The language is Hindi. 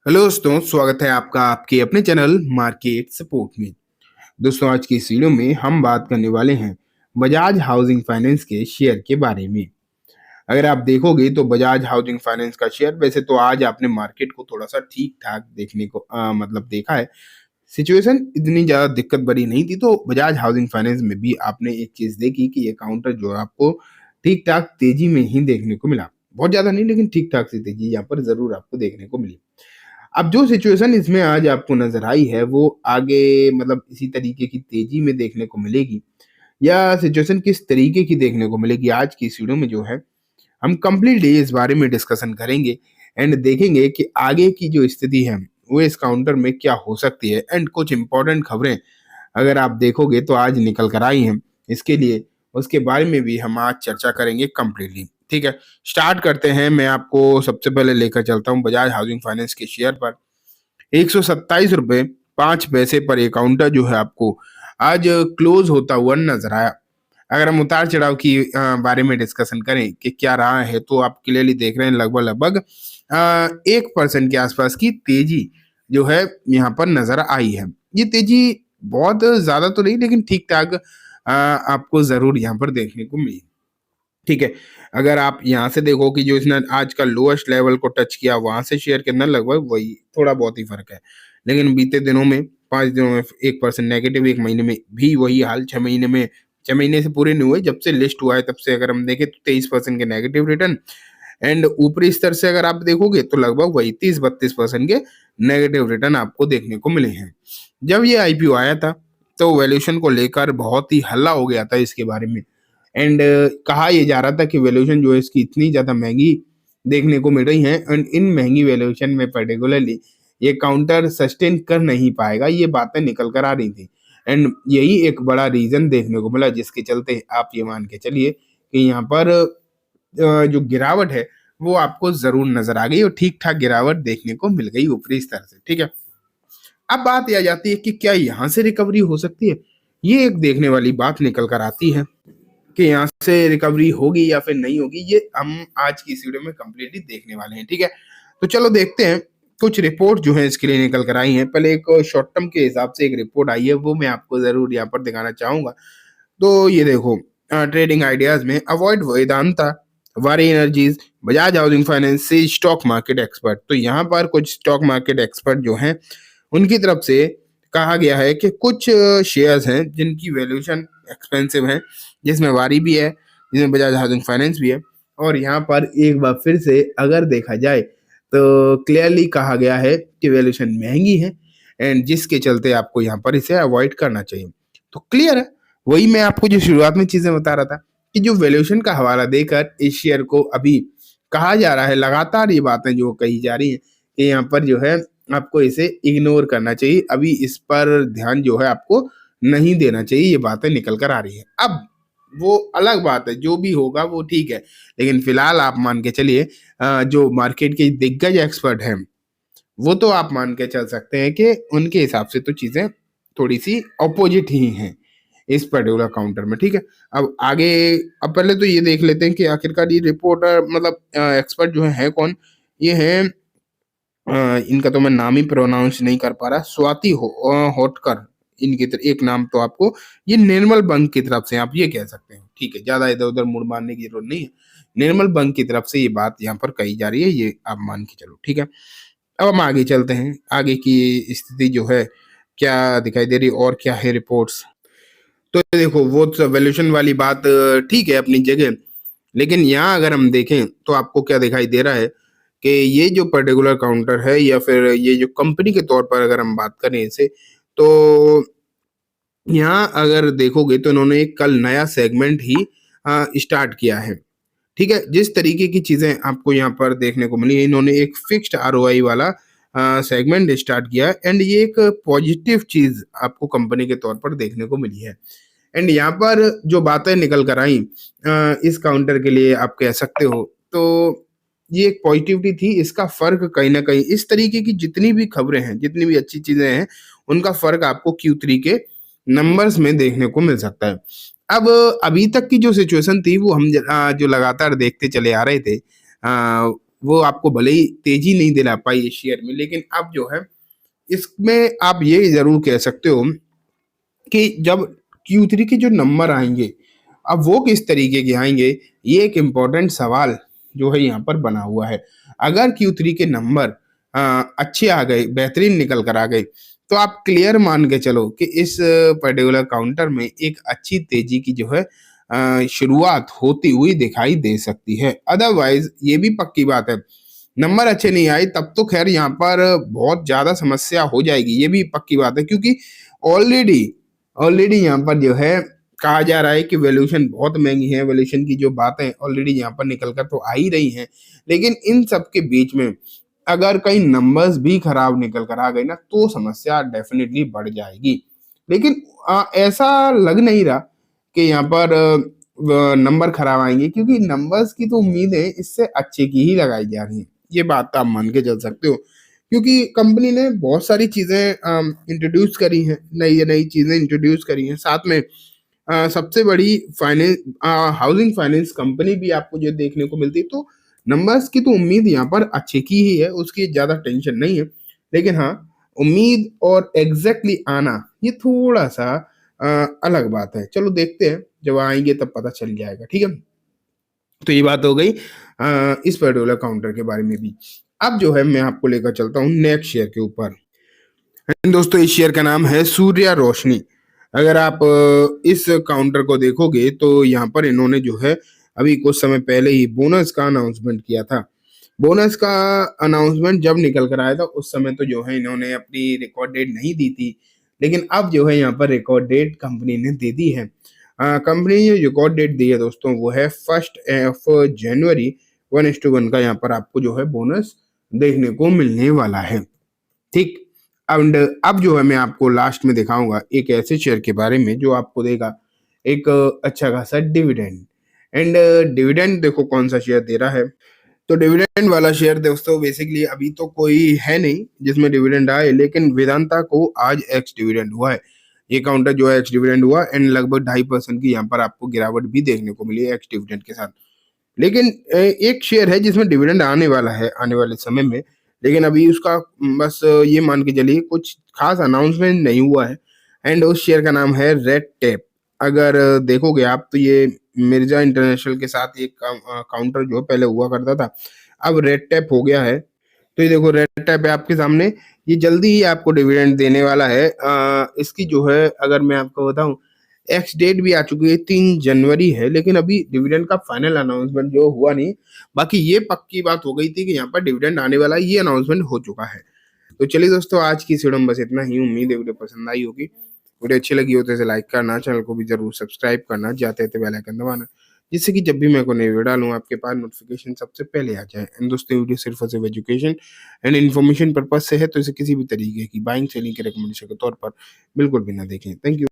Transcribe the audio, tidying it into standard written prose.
हेलो दोस्तों, स्वागत है आपका आपके अपने चैनल मार्केट सपोर्ट में। दोस्तों, आज की इस वीडियो में हम बात करने वाले हैं बजाज हाउसिंग फाइनेंस के शेयर के बारे में। अगर आप देखोगे तो बजाज हाउसिंग फाइनेंस का शेयर, वैसे तो आज आपने मार्केट को थोड़ा सा ठीक ठाक देखने को मतलब देखा है। सिचुएशन इतनी ज़्यादा दिक्कत भरी नहीं थी, तो बजाज हाउसिंग फाइनेंस में भी आपने एक चीज़ देखी कि ये काउंटर जो है आपको ठीक ठाक तेजी में ही देखने को मिला। बहुत ज़्यादा नहीं, लेकिन ठीक ठाक सी तेजी यहाँ पर ज़रूर आपको देखने को मिली। अब जो सिचुएशन इसमें आज आपको नज़र आई है, वो आगे मतलब इसी तरीके की तेज़ी में देखने को मिलेगी, या सिचुएशन किस तरीके की देखने को मिलेगी, आज की इस वीडियो में जो है हम कंप्लीटली इस बारे में डिस्कशन करेंगे एंड देखेंगे कि आगे की जो स्थिति है वो इस काउंटर में क्या हो सकती है। एंड कुछ इंपॉर्टेंट खबरें अगर आप देखोगे तो आज निकल कर आई हैं, इसके लिए उसके बारे में भी हम आज चर्चा करेंगे कंप्लीटली। ठीक है, स्टार्ट करते हैं। मैं आपको सबसे पहले लेकर चलता हूँ बजाज हाउसिंग फाइनेंस के शेयर पर। 127 रुपये 5 पैसे पर ये काउंटर जो है आपको आज क्लोज होता हुआ नजर आया। अगर हम उतार चढ़ाव की बारे में डिस्कशन करें कि क्या रहा है, तो आप क्लियरली देख रहे हैं लगभग लगभग 1% के आसपास की तेजी जो है यहाँ पर नजर आई है। ये तेजी बहुत ज्यादा तो नहीं, लेकिन ठीक ठाक आपको जरूर यहाँ पर देखने को मिली। ठीक है, अगर आप यहाँ से देखो कि जो इसने आज का लोएस्ट लेवल को टच किया, वहां से शेयर के अंदर लगभग वही थोड़ा बहुत ही फर्क है। लेकिन बीते दिनों में 5 दिनों में 1% नेगेटिव, 1 महीने में भी वही हाल, 6 महीने में 6 महीने से पूरे नहीं हुए, जब से लिस्ट हुआ है तब से अगर हम देखें तो 23% के नेगेटिव रिटर्न। एंड ऊपरी स्तर से अगर आप देखोगे तो लगभग वही 30-32% के नेगेटिव रिटर्न आपको देखने को मिले हैं। जब ये आईपीओ आया था तो वैल्यूएशन को लेकर बहुत ही हल्ला हो गया था इसके बारे में। एंड कहा ये जा रहा था कि वैल्यूएशन जो है इसकी इतनी ज़्यादा महंगी देखने को मिल रही है, एंड इन महंगी वैल्यूएशन में पर्टिकुलरली ये काउंटर सस्टेन कर नहीं पाएगा, ये बातें निकल कर आ रही थी। एंड यही एक बड़ा रीजन देखने को मिला, जिसके चलते आप ये मान के चलिए कि यहाँ पर जो गिरावट है वो आपको जरूर नजर आ गई, और ठीक ठाक गिरावट देखने को मिल गई ऊपरी स्तर से। ठीक है, अब बात यह आ जाती है कि क्या यहाँ से रिकवरी हो सकती है। ये एक देखने वाली बात निकल कर आती है कि यहाँ से रिकवरी होगी या फिर नहीं होगी, ये हम आज की इस वीडियो में कंप्लीटली देखने वाले हैं। ठीक है, तो चलो देखते हैं। कुछ रिपोर्ट जो है इसके लिए निकल कर आई हैं। पहले एक शॉर्ट टर्म के हिसाब से एक रिपोर्ट आई है, वो मैं आपको जरूर यहाँ पर दिखाना चाहूंगा। तो ये देखो, ट्रेडिंग आइडियाज में अवॉइड वेदांता, वारी एनर्जीज, बजाज हाउसिंग फाइनेंस से स्टॉक मार्केट एक्सपर्ट। तो यहाँ पर कुछ स्टॉक मार्केट एक्सपर्ट जो हैं उनकी तरफ से कहा गया है कि कुछ शेयर्स हैं जिनकी वैल्यूएशन एक्सपेंसिव है, जिसमें वारी भी है, जिसमें बजाज हाउसिंग फाइनेंस भी है। और यहाँ पर एक बार फिर से अगर देखा जाए तो क्लियरली कहा गया है कि वैल्यूएशन महंगी है, एंड जिसके चलते आपको यहाँ पर इसे अवॉइड करना चाहिए। तो क्लियर है, वही मैं आपको जो शुरुआत में चीजें बता रहा था कि जो वैल्यूएशन का हवाला देकर इस शेयर को अभी कहा जा रहा है, लगातार ये बातें जो कही जा रही हैं कि यहाँ पर जो है आपको इसे इग्नोर करना चाहिए, अभी इस पर ध्यान जो है आपको नहीं देना चाहिए, ये बातें निकल कर आ रही है। अब वो अलग बात है, जो भी होगा वो ठीक है, लेकिन फिलहाल आप मान के चलिए जो मार्केट के दिग्गज एक्सपर्ट हैं वो तो आप मान के चल सकते हैं कि उनके हिसाब से तो चीजें थोड़ी सी अपोजिट ही हैं इस पर्टिकुलर काउंटर में। ठीक है, अब आगे, अब पहले तो ये देख लेते हैं कि आखिरकार ये रिपोर्टर मतलब एक्सपर्ट जो है कौन। ये है इनका तो मैं नाम ही प्रोनाउंस नहीं कर पा रहा, स्वाति होटकर इनकी एक नाम तो आपको, ये निर्मल बंग की तरफ से आप ये कह सकते हैं। ठीक है, ज्यादा इधर उधर मुड़ मारने की जरूरत नहीं है, निर्मल बंग की तरफ से ये बात यहाँ पर कही जा रही है, ये आप मान के चलो। ठीक है, अब हम आगे चलते हैं। आगे की स्थिति जो है क्या दिखाई दे रही है और क्या है रिपोर्ट्स। तो देखो, वो वैल्यूएशन वाली बात ठीक है अपनी जगह, लेकिन यहाँ अगर हम देखें तो आपको क्या दिखाई दे रहा है कि ये जो पर्टिकुलर काउंटर है, या फिर ये जो कंपनी के तौर पर अगर हम बात करें इसे, तो यहाँ अगर देखोगे तो इन्होंने एक कल नया सेगमेंट ही स्टार्ट किया है। ठीक है, जिस तरीके की चीजें आपको यहाँ पर देखने को मिली है, इन्होंने एक फिक्स्ड आरओआई वाला सेगमेंट स्टार्ट किया, एंड ये एक पॉजिटिव चीज आपको कंपनी के तौर पर देखने को मिली है। एंड यहाँ पर जो बातें निकल कर आई इस काउंटर के लिए आप कह सकते हो, तो ये एक पॉजिटिविटी थी। इसका फर्क कहीं ना कहीं इस तरीके की जितनी भी खबरें हैं, जितनी भी अच्छी चीजें हैं, उनका फर्क आपको Q3 के नंबर्स में देखने को मिल सकता है। अब अभी तक की जो सिचुएशन थी वो हम जो लगातार देखते चले आ रहे थे, वो आपको भले ही तेजी नहीं दिला पाई इस शेयर में, लेकिन अब जो है इसमें आप ये ज़रूर कह सकते हो कि जब Q3 के जो नंबर आएँगे, अब वो किस तरीके के आएँगे, ये एक इम्पोर्टेंट सवाल जो है यहाँ पर बना हुआ है। अगर Q3 के नंबर अच्छे आ गए, बेहतरीन निकल कर आ गए, तो आप क्लियर मान के चलो कि इस पर्टिकुलर काउंटर में एक अच्छी तेज़ी की जो है शुरुआत होती हुई दिखाई दे सकती है। अदरवाइज़ ये भी पक्की बात है, नंबर अच्छे नहीं आए तब तो ख़ैर यहाँ पर बहुत ज़्यादा समस्या हो जाएगी, ये भी पक्की बात है, क्योंकि ऑलरेडी ऑलरेडी यहाँ पर जो है कहा जा रहा है कि वैल्यूएशन बहुत महँगी है, वैल्यूएशन की जो बातें ऑलरेडी यहाँ पर निकल कर तो आ ही रही हैं। लेकिन इन सब के बीच में अगर कहीं नंबर्स भी खराब निकल कर आ गए ना, तो समस्या डेफ़िनिटली बढ़ जाएगी। लेकिन ऐसा लग नहीं रहा कि यहाँ पर नंबर खराब आएँगे, क्योंकि नंबर्स की तो उम्मीदें इससे अच्छे की ही लगाई जा रही हैं। ये बात तो आप मान के चल सकते हो, क्योंकि कंपनी ने बहुत सारी चीज़ें इंट्रोड्यूस करी हैं, नई-नई चीज़ें इंट्रोड्यूस करी हैं। साथ में सबसे बड़ी हाउसिंग फाइनेंस कंपनी भी आपको जो देखने को मिलती है, तो नंबर्स की तो उम्मीद यहाँ पर अच्छे की ही है, उसकी ज़्यादा टेंशन नहीं है। लेकिन हाँ, उम्मीद और एग्ज़ैक्टली आना, ये थोड़ा-सा अलग बात है। चलो देखते हैं, जब आएँगे तब पता चल जाएगा, ठीक है? तो ये बात हो गई इस पर्टिकुलर काउंटर के बारे में भी। अब जो है मैं आपको लेकर चलता हूँ नेक्स्ट शेयर के ऊपर। एंड दोस्तों, इस शेयर का नाम है सूर्या रोशनी। अगर आप इस काउंटर को देखोगे तो यहाँ पर इन्होंने जो है अभी कुछ समय पहले ही बोनस का अनाउंसमेंट किया था। बोनस का अनाउंसमेंट जब निकल कर आया था उस समय तो जो है इन्होंने अपनी रिकॉर्ड डेट नहीं दी थी। लेकिन अब जो है यहाँ पर रिकॉर्ड डेट कंपनी ने दे दी है। कंपनी ने जो रिकॉर्ड डेट दी है दोस्तों, वो है 1st ऑफ जनवरी 1:1 का यहाँ पर आपको जो है बोनस देखने को मिलने वाला है। ठीक। एंड अब जो है मैं आपको लास्ट में दिखाऊँगा एक ऐसे शेयर के बारे में जो आपको देगा एक अच्छा खासा डिविडेंड। एंड डिविडेंड देखो कौन-सा शेयर दे रहा है। तो डिविडेंड वाला शेयर दोस्तों बेसिकली अभी तो कोई है नहीं जिसमें डिविडेंड आए, लेकिन वेदांता को आज एक्स डिविडेंड हुआ है। ये काउंटर जो है एक्स डिविडेंड हुआ एंड लगभग 2.5% की यहाँ पर आपको गिरावट भी देखने को मिली है एक्स डिविडेंड के साथ। लेकिन एक शेयर है जिसमें डिविडेंड आने वाला है आने वाले समय में, लेकिन अभी उसका बस ये मान के चलिए कुछ खास अनाउंसमेंट नहीं हुआ है। एंड उस शेयर का नाम है रेड टेप। अगर देखोगे आप तो ये मिर्जा इंटरनेशनल के साथ ये काउंटर जो पहले हुआ करता था, अब रेड टेप हो गया है। तो ये देखो रेड टेप है आपके सामने, ये जल्दी ही आपको डिविडेंड देने वाला है। इसकी जो है अगर मैं आपको बताऊँ, एक्स डेट भी आ चुकी है, 3 जनवरी है, लेकिन अभी डिविडेंड का फाइनल अनाउंसमेंट जो हुआ नहीं। बाकी ये पक्की बात हो गई थी कि यहाँ पर डिविडेंड आने वाला है, ये अनाउंसमेंट हो चुका है। तो चलिए दोस्तों, आज की इस वीडियो में बस इतना ही। उम्मीद है वीडियो पसंद आई होगी। वीडियो अच्छी लगी हो तो इसे लाइक करना, चैनल को भी ज़रूर सब्सक्राइब करना, जाते-जाते बेल आइकन दबाना, जिससे कि जब भी मैं कोई नई वीडियो डालूँ आपके पास नोटिफिकेशन सबसे पहले आ जाए। एंड दोस्तों, वीडियो सिर्फ और सिर्फ एजुकेशन एंड इन्फॉर्मेशन पर्पज़ से है, तो इसे किसी भी तरीके की बाइंग सेलिंग के रिकमेंडेशन के तौर पर बिल्कुल भी ना देखें। Thank you.